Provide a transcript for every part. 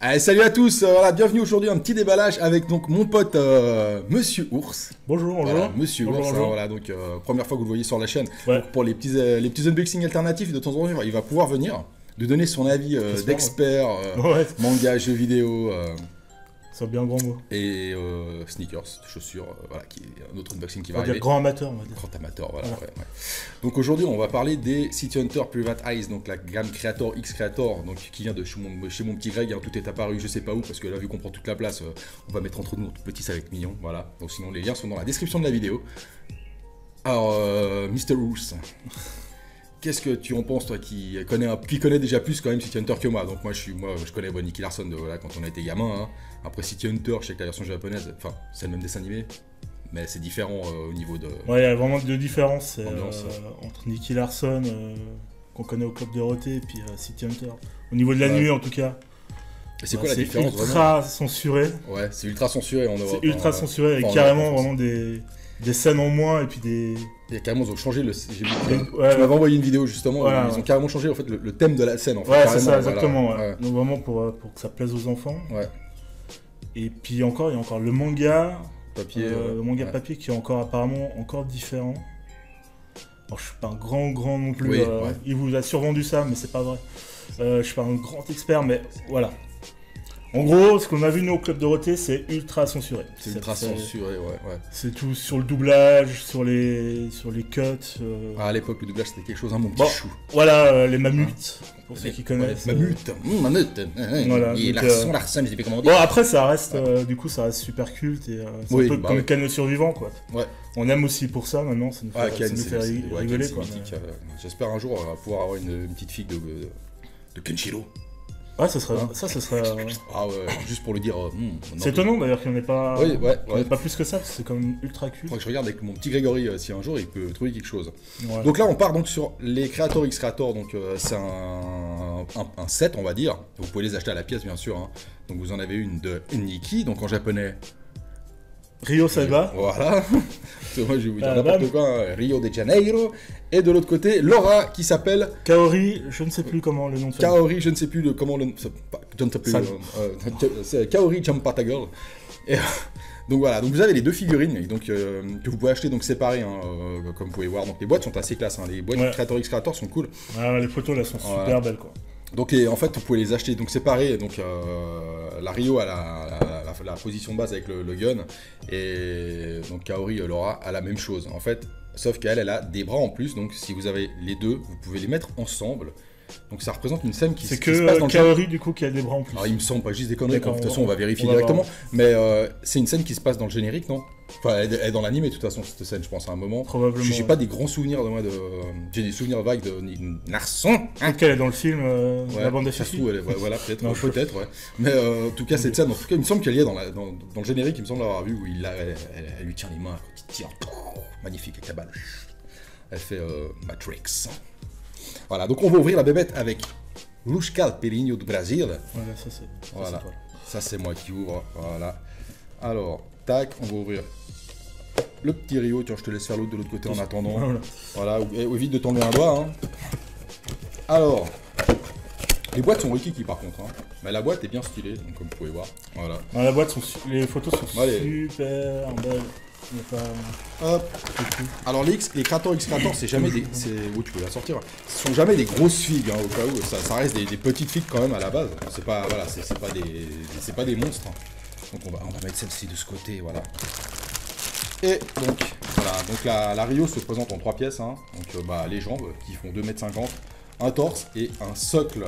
Allez, salut à tous, voilà, bienvenue aujourd'hui, un petit déballage avec donc mon pote Monsieur Ours. Bonjour, bonjour. Voilà, Monsieur bonjour, Ours, bonjour. Hein, voilà, donc première fois que vous le voyez sur la chaîne. Ouais. Donc, pour les petits unboxings alternatifs, de temps en temps, il va pouvoir venir, de donner son avis d'expert, Ouais. manga, jeux vidéo C'est un bien grand mot. et sneakers, chaussures, voilà, qui est un autre unboxing qui On va va dire arriver. grand amateur, on va dire. Grand amateur, voilà. Voilà. Ouais, ouais. Donc aujourd'hui, on va parler des City Hunter Private Eyes, donc la gamme Creator X Creator, donc qui vient de chez mon petit Greg. Hein, tout est apparu, je sais pas où, parce que là, vu qu'on prend toute la place, on va mettre entre nous notre petit sac mignon, voilà. Donc sinon, les liens sont dans la description de la vidéo. Alors, Mr. Ours, qu'est-ce que tu en penses, toi, qui connaît déjà plus quand même City Hunter que moi? Donc moi, je connais Nicky Larson de voilà, quand on a été gamin. Hein. Après City Hunter, je sais que la version japonaise, enfin, c'est le même dessin animé. Mais c'est différent au niveau de... Ouais, il y a vraiment deux différences Ambiance. entre Nicky Larson, qu'on connaît au Club Dorothée, et puis City Hunter. Au niveau de l'anime, en tout cas. Et c'est quoi la différence C'est vraiment ultra censuré. Ouais, c'est ultra censuré en Europe. C'est ultra censuré, avec enfin, carrément en vraiment des scènes en moins, et puis des... Et carrément, ils ont changé le... J'ai vu, Ouais, tu m'avais envoyé une vidéo justement, voilà, où ils ont carrément changé en fait, le thème de la scène. En fait, Ouais, c'est carrément, ça, exactement. voilà. Ouais. Donc vraiment pour que ça plaise aux enfants. Ouais. Et puis encore, il y a encore le manga. Papier. Le manga ouais. papier qui est encore apparemment encore différent. Alors, je suis pas un grand non plus. Oui, ouais. Il vous a survendu ça, mais c'est pas vrai. Je suis pas un grand expert, mais voilà. En gros, ce qu'on a vu nous au Club Dorothée, c'est ultra censuré. C'est ultra censuré, ouais. C'est tout sur le doublage, sur les cuts. Ah, à l'époque, le doublage c'était quelque chose, hein, mon petit Bon, chou. voilà, les mammouths, pour ceux qui connaissent. Ouais, Mammouth. Voilà, Et donc, Larson, je sais pas comment dire. Bon, après, ça reste, du coup, ça reste super culte et c'est Oui, un peu bah comme oui. Ken le survivant, quoi. Ouais. On aime aussi pour ça maintenant, ça nous fait, Ah, Ken, ça nous fait ouais, rigoler, Ken, quoi. c'est mythique. J'espère un jour pouvoir avoir une petite fille de Kenshiro. Ouais, ça serait. Ah ouais, juste pour le dire. C'est étonnant d'ailleurs qu'il n'y en ait pas. Oui, ouais. Pas plus que ça, parce que c'est quand même ultra culte. Faudrait que je regarde avec mon petit Grégory si un jour il peut trouver quelque chose. Ouais. Donc là, on part donc sur les Creator X Creator. Donc c'est un set, on va dire. Vous pouvez les acheter à la pièce, bien sûr. Hein. Donc vous en avez une de Nikki, donc en japonais. Ryo Saiba. Voilà. Moi, je vais vous dire Ah, n'importe bam. quoi. Hein. Rio de Janeiro. Et de l'autre côté, Laura qui s'appelle Kaori, je ne sais plus comment le nom de famille. Kaori. Je ne sais plus comment le. Je ne sais plus. San. C'est Kaori Champatagal. Et donc voilà, donc vous avez les deux figurines et donc, que vous pouvez acheter donc séparées, hein, comme vous pouvez voir. Donc les boîtes sont assez classes, hein. Les boîtes Ouais. Creator X Creator sont cool. Ah, les photos là sont super Voilà. belles, quoi. Donc en fait, vous pouvez les acheter donc séparées. Donc la Rio a la position de base avec le gun et donc Kaori Laura a la même chose. En fait, sauf qu'elle a des bras en plus. Donc si vous avez les deux, vous pouvez les mettre ensemble. Donc ça représente une scène qui C'est se passe dans que le Kaori, du coup, qui a des bras en plus. Alors il me semble pas juste des conneries, D'accord, de toute façon on va vérifier on va directement, voir. mais c'est une scène qui se passe dans le générique, non? Enfin elle est dans l'anime de toute façon cette scène je pense à un moment. Probablement. J'ai ouais. pas des grands souvenirs de moi de... J'ai des souvenirs vagues de Larson, hein. Peut-être qu'elle est dans le film, Ouais, la bande à ça se Fifi. trouve, voilà peut-être, Non, peut-être ouais. Mais en tout cas cette scène, en tout cas il me semble qu'elle y est dans le générique, il me semble l'avoir vu où elle lui tient les mains quand il tire, magnifique avec la balle. Elle fait Matrix. Voilà, donc on va ouvrir la bébête avec Luscal Pelinho do Brasil. Voilà, ça c'est. Voilà, toi. ça c'est moi qui ouvre, voilà. Alors, tac, on va ouvrir le petit Rio, tiens je te laisse faire l'autre de l'autre côté en attendant. Voilà. Voilà, évite de t'enlever un doigt. Hein. Alors, les boîtes sont rikiki par contre, hein. Mais la boîte est bien stylée, donc, comme vous pouvez voir, voilà. Dans la boîte, les photos sont Allez. super belles. Il y a pas... Hop. Alors les Creator X Creator, c'est jamais des... Où tu peux la sortir. Ce sont jamais des grosses figues, hein, au cas où. Ça reste des petites figues quand même à la base. C'est pas, voilà, c'est pas des monstres. Hein. Donc on va mettre celle-ci de ce côté, voilà. Et donc, voilà, donc la Rio se présente en 3 pièces. Hein. Donc les jambes qui font 2,50 m, un torse et un socle.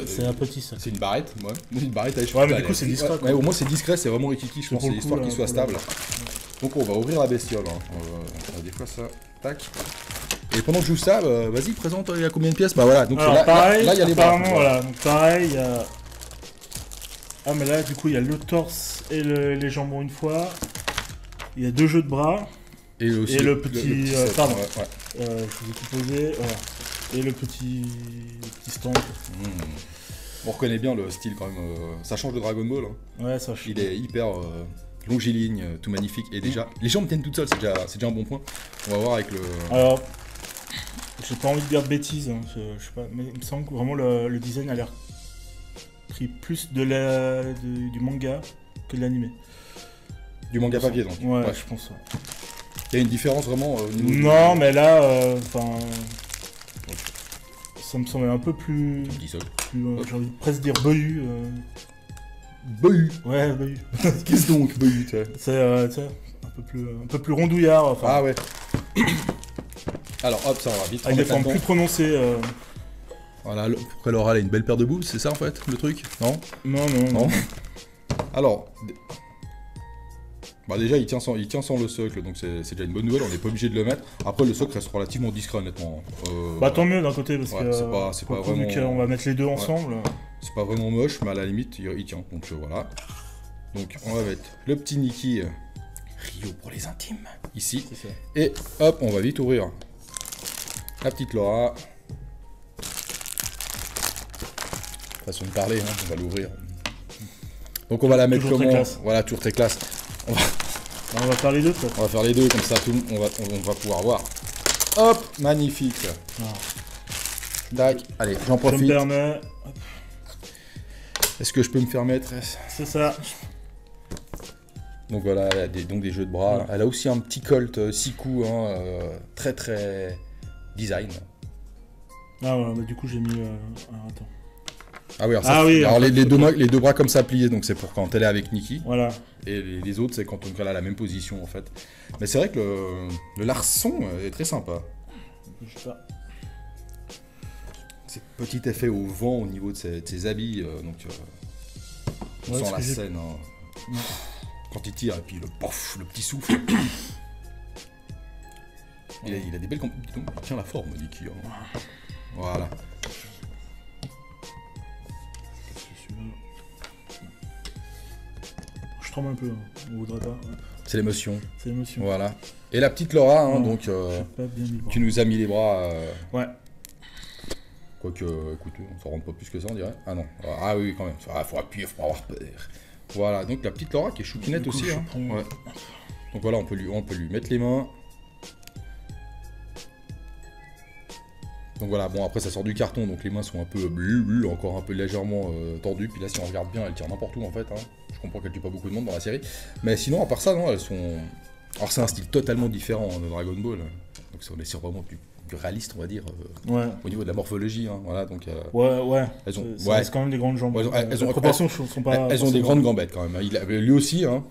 C'est un petit ça. C'est une barrette, ouais. Une barrette à échelle. Ouais, mais du coup, c'est discret, Ouais, quoi. au moins c'est discret, c'est vraiment rikiki, je pense, pour c'est le coup, histoire là, qu'il soit pour la- stable. Donc on va ouvrir la bestiole. Hein. Des fois ça, tac. Et pendant que je joue ça, vas-y, présente, il y a combien de pièces? Bah voilà, donc Alors, là, pareil, là, il y a les bras. apparemment, voilà. Donc pareil, il y a... Ah, mais là, du coup, il y a le torse et les jambons une fois. Il y a 2 jeux de bras. Et, aussi, Et le petit, set, pardon. ouais. Je vous ai tout posé. Voilà. Et le petit stand. On reconnaît bien le style quand même. Ça change de Dragon Ball. Hein. Ouais, ça Il est hyper longiligne, tout magnifique. Et déjà, les jambes tiennent toutes seules, c'est déjà un bon point. On va voir avec le... Alors, j'ai pas envie de dire de bêtises, hein, je sais pas, mais il me semble que vraiment le design a l'air pris plus du manga que de l'animé. Du manga papier donc. Ouais, je pense. Ouais. Il y a une différence vraiment au niveau Non, mais là, ça me semblait un peu plus. J'ai envie de presque dire Boyu. Boyu. Ouais, Boyu. Qu'est-ce donc Boyu, tu vois? C'est un peu plus rondouillard. Enfin, Ah ouais. Alors hop, ça va vite. avec des formes plus prononcées. Voilà, après Laura elle a une belle paire de boobs, c'est ça en fait, le truc? Non? Non. Alors, bah déjà il tient sans le socle, donc c'est déjà une bonne nouvelle, on n'est pas obligé de le mettre. Après le socle reste relativement discret honnêtement. Bah tant mieux d'un côté, parce que c'est pas vraiment... vu qu'on va mettre les deux ensemble. C'est pas vraiment moche, mais à la limite il tient, donc voilà. Donc on va mettre le petit Nikki Rio pour les intimes, ici. C'est ça. Et hop, on va vite ouvrir la petite Laura. Façon de parler, hein, on va l'ouvrir. Donc on va la mettre Toujours comment? très classe. Voilà, toujours très classe. On va faire les deux, quoi. On va faire les deux, comme ça tout le monde, on va pouvoir voir. Hop, magnifique. Tac, allez, j'en Je me profite. permets. Est-ce que je peux me faire mettre? C'est ça. Donc voilà, elle a des jeux de bras. Ouais. Elle a aussi un petit colt 6 coups, hein, très très design. Ah ouais, bah du coup j'ai mis. Attends. Ah oui, alors, en fait, les deux bras comme ça pliés, donc c'est pour quand elle est avec Nikki. Voilà. Et les autres, c'est quand elle a la même position en fait. Mais c'est vrai que le larçon est très sympa. Je sais pas. C'est petit effet au vent au niveau de ses habits, donc on Ouais, sent ce la que j'ai- scène. Hein. Quand il tire, et puis le petit souffle. il a des belles... Dis donc, il tient la forme, Nikki. Hein. Voilà. Je tremble un peu, hein. On voudrait pas. Ouais. C'est l'émotion. C'est l'émotion. Voilà. Et la petite Laura, hein, Ouais. donc J'ai pas bien mis le bras. tu nous as mis les bras. Ouais. Quoique, écoute, on s'en rend pas plus que ça, on dirait. Ah non. Ah oui, quand même. Ah, faut appuyer, faut avoir peur. Voilà, donc la petite Laura qui est chouquinette Du coup, aussi. je Hein. prends- Ouais. Donc voilà, on peut lui mettre les mains. Donc voilà, bon après ça sort du carton, donc les mains sont un peu encore un peu légèrement tendues. Puis là, si on regarde bien, elle tire n'importe où en fait. Hein. Je comprends qu'elle tue pas beaucoup de monde dans la série. Mais sinon, à part ça, non, elles sont... Alors c'est un style totalement différent hein, de Dragon Ball. Donc on est sur vraiment du réaliste, on va dire, Ouais. au niveau de la morphologie. Hein. Voilà, donc... Ouais. Elles ont- Ça ouais. reste quand même des grandes jambes. Ouais, elles ont- Les proportions sont pas. elles ont des grandes gambettes quand même. Lui aussi. Hein.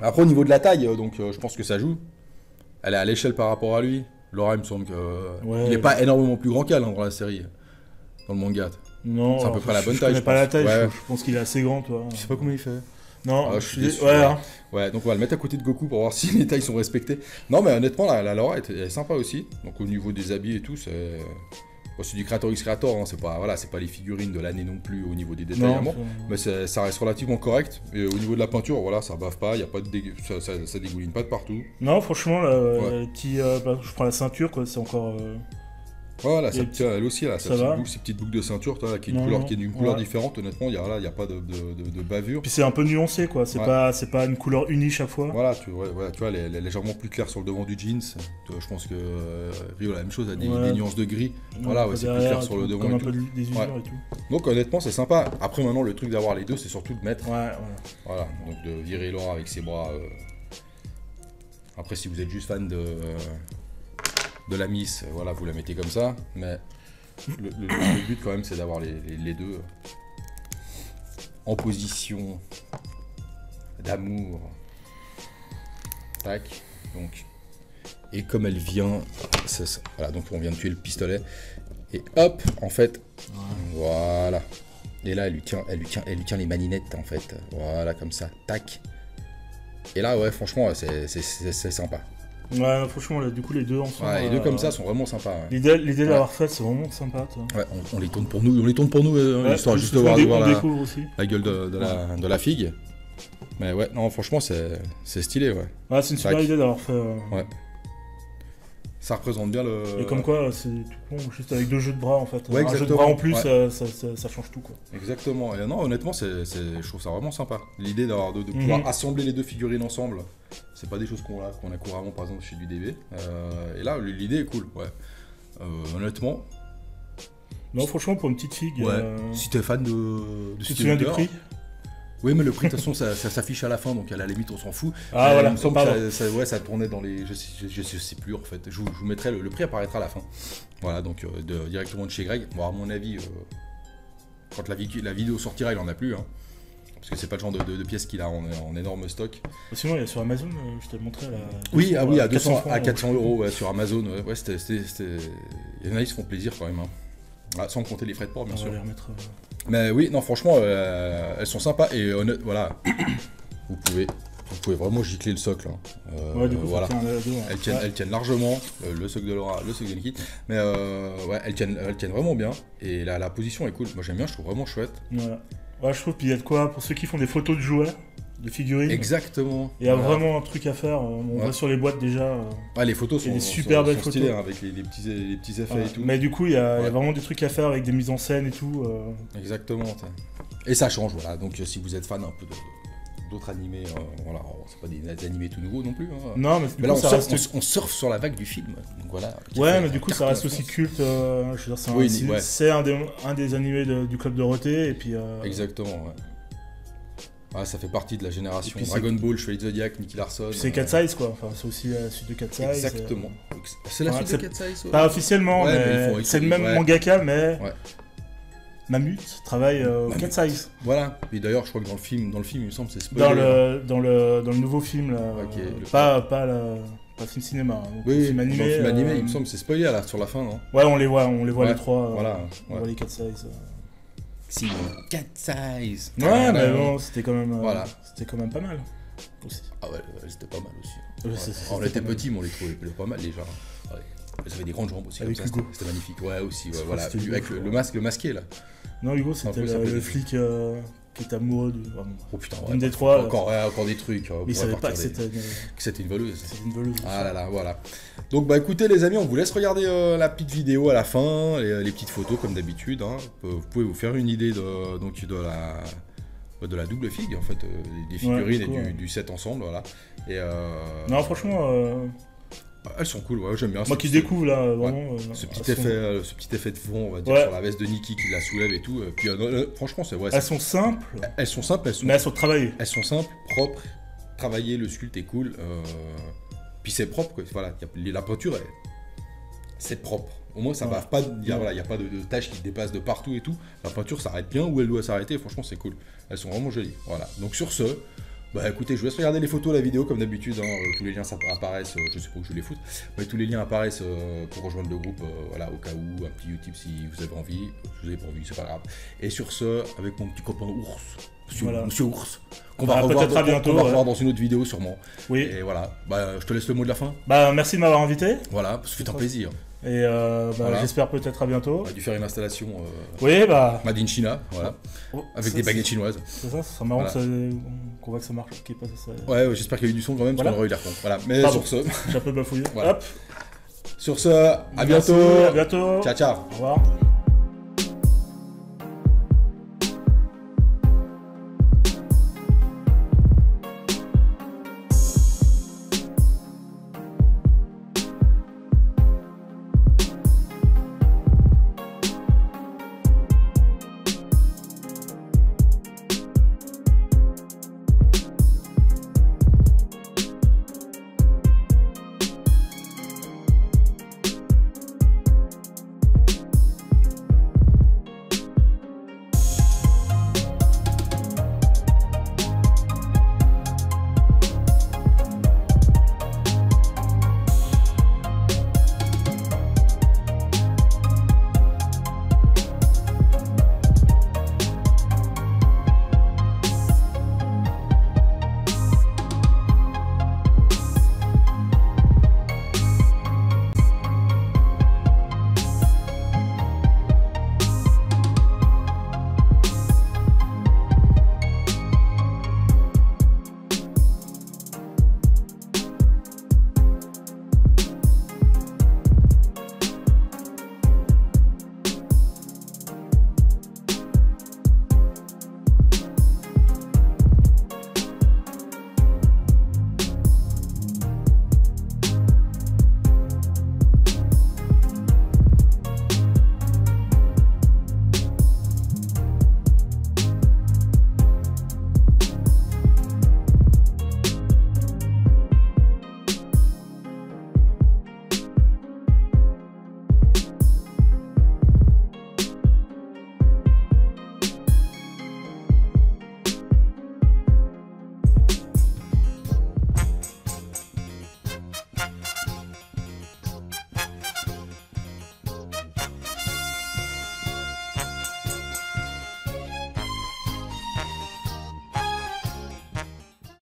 Après, au niveau de la taille, donc je pense que ça joue. Elle est à l'échelle par rapport à lui. Laura, il me semble que Ouais. il n'est pas énormément plus grand qu'elle hein, dans la série, dans le manga. Non, C'est à peu près la bonne je taille, connais je pas la pense. taille, Ouais. je pense qu'il est assez grand, toi. Je sais pas comment il fait. Non, Ah, je suis déçu. Ouais, hein. Ouais, donc on va le mettre à côté de Goku pour voir si les tailles sont respectées. Non, mais honnêtement, la Laura elle est sympa aussi. Donc au niveau des habits et tout, c'est du Creator X Creator. Hein. C'est pas les figurines de l'année non plus au niveau des détails. Non, à mort. Mais ça reste relativement correct. Et au niveau de la peinture, voilà, ça bave pas, y a pas de ça dégouline pas de partout. Non, franchement, là, Ouais. les petits, je prends la ceinture, quoi, c'est encore. Voilà, Et elle aussi, là, ça va. ces petites boucles de ceinture, toi, qui est Non, une non. couleur Ouais. différente, honnêtement, il y a pas de bavure. Puis c'est un peu nuancé, quoi. C'est Ouais. pas une couleur unie chaque fois. Voilà, tu vois, elle est légèrement plus claire sur le devant du jeans. Je pense que Rio, la même chose, a des nuances de gris. Voilà, Un peu c'est plus derrière clair et sur tout, le devant comme et un tout. peu des usures Ouais. et tout. Donc honnêtement, c'est sympa. Après, maintenant, le truc d'avoir les deux, c'est surtout de mettre. Ouais. Voilà, donc de virer Laura avec ses bras. Après, si vous êtes juste fan de la Miss, voilà, vous la mettez comme ça. Mais le but, quand même, c'est d'avoir les deux en position d'amour. Tac. Donc. Et comme elle vient. Voilà, donc on vient de tuer le pistolet. Et hop, en fait. Voilà. Et là, elle lui tient les maninettes, en fait. Voilà, comme ça. Tac. Et là, ouais, franchement, c'est sympa. Ouais, franchement, là, du coup, les deux ensemble. Ouais, les deux comme ça sont vraiment sympas. Ouais. L'idée de l'avoir faite, c'est vraiment sympa, toi. Ouais, on les tourne pour nous, Ouais, histoire juste de on voir on découvre aussi. la gueule de la figue. Mais ouais, non, franchement, c'est stylé, ouais. Ouais, c'est une super Tac. idée d'avoir fait. Ouais. Ça représente bien le... Et comme quoi, c'est tout con, juste avec deux jeux de bras en fait. Ouais, un jeu de exactement. bras en plus, Ouais. ça change tout, quoi. Exactement. Et non, honnêtement, je trouve ça vraiment sympa. L'idée de pouvoir assembler les deux figurines ensemble, c'est pas des choses qu'on a couramment, par exemple, chez du DB. Et là, l'idée est cool, ouais. Honnêtement, Non, franchement, pour une petite figue. Ouais. Si t'es fan de Tu te souviens du prix? Oui, mais le prix, de toute façon, ça s'affiche à la fin, donc à la limite, on s'en fout. Ah, voilà, il me semble que ça tournait dans les... Je sais plus, en fait. Je vous mettrai... Le prix apparaîtra à la fin. Voilà, donc directement de chez Greg. Bon, à mon avis, quand la vidéo sortira, il en a plus, hein. Parce que c'est pas le genre de pièces qu'il a en énorme stock. Sinon, il y a sur Amazon, je te le montrais là. Oui, ah oui, à 200, 400 à 400 euros ouais, sur Amazon. Ouais, il y en a, ils se font plaisir quand même. Hein. Ah, sans compter les frais de port, bien sûr. On va les remettre. Mais oui, non, franchement, elles sont sympas et honnêtement, voilà. vous pouvez vraiment gicler le socle. Hein. Ouais, du coup, voilà. Hein. Elles tiennent largement, le socle de Laura, le socle de Niki. Mais ouais, elles tiennent vraiment bien. Et la position est cool. Moi, j'aime bien, je trouve vraiment chouette. Voilà. Ouais, je trouve qu'il y a de quoi pour ceux qui font des photos de jouets, de figurines. Exactement. Il y a vraiment un truc à faire. On voit sur les boîtes déjà. Ah, les photos sont, des super belles photos stylées, hein, avec les petits effets et tout. Mais du coup, il y a vraiment des trucs à faire avec des mises en scène et tout. Exactement. Et ça change, voilà. Donc, si vous êtes fan un peu d'autres animés, voilà, c'est pas des animés tout nouveaux non plus. Hein. Non, mais là, on surfe sur la vague du film. Donc voilà. Ouais, mais du coup, ça reste aussi culte. Je veux dire, c'est un des animés du Club Dorothée. Et puis, exactement, ouais. Ah, ça fait partie de la génération Dragon Ball, Chevalier Zodiac, Nicky Larson. C'est Cat Size, quoi. Enfin, c'est aussi la suite de Cat Size. Exactement. C'est la suite de Cat Size. Pas officiellement, mais c'est le même mangaka, mais. Ouais. Mamut travaille au Cat Size. Voilà. Et d'ailleurs, je crois que dans le film, il me semble, c'est spoilé. Dans le nouveau film, là. Okay, pas film cinéma. Hein, oui, film animé. Dans le film animé, il me semble, c'est spoilé là, sur la fin, non? Ouais, on les voit les trois. Voilà. On voit les Cat Size. Si, Cat Size. Ouais, mais bon, c'était quand même. C'était quand même pas mal. Aussi. Ah ouais, c'était pas mal aussi. On était petits, mais on les trouvait pas mal déjà. Ouais. Ils avaient des grandes jambes aussi, comme ça, c'était magnifique. Ouais, aussi, ouais, voilà. Avec le masqué là. Non, Hugo, c'était le flic qui était amoureux du. Oh putain, une des trois. Encore des trucs. Mais il savait pas que c'était une voleuse. C'était une voleuse. Ah là là, voilà. Donc, bah écoutez, les amis, on vous laisse regarder la petite vidéo à la fin, les petites photos comme d'habitude. Hein. Vous pouvez vous faire une idée de la double figue, en fait, des figurines et du set ensemble, voilà. Et non, franchement. Elles sont cool, ouais, j'aime bien. Moi qui découvre là, vraiment. Ce petit effet de fond, on va dire, sur la veste de Nikki qui la soulève et tout. Puis franchement, c'est vrai. Elles sont simples. Mais elles sont travaillées. Elles sont simples, propres, travaillées, le sculpte est cool. Puis c'est propre, quoi. Voilà, la peinture, c'est propre. Au moins, ça ne bave pas, il n'y a pas de taches qui dépassent de partout et tout. La peinture s'arrête bien où elle doit s'arrêter, franchement, c'est cool. Elles sont vraiment jolies. Voilà. Donc sur ce. Bah écoutez, je vous laisse regarder les photos, la vidéo comme d'habitude, hein, tous les liens apparaissent, je sais pas où je les fous, mais tous les liens apparaissent pour rejoindre le groupe, voilà, au cas où, un petit Utip si vous avez envie, si vous avez pas envie, c'est pas grave. Et sur ce, avec mon petit copain Ours, Monsieur Ours, qu'on va revoir dans une autre vidéo sûrement. Oui. Et voilà, bah je te laisse le mot de la fin. Bah merci de m'avoir invité. Voilà, ça fait un plaisir. Et voilà. J'espère peut-être à bientôt. On a dû faire une installation Made in China, voilà, avec des baguettes chinoises. C'est ça serait marrant qu'on voit que ça marche. Ouais, j'espère qu'il y a eu du son quand même, parce qu'on aurait eu l'air con. Voilà, mais sur ce... J'ai un peu bafouillé. Voilà. Hop. Sur ce, à bientôt. À bientôt. Ciao, ciao. Au revoir.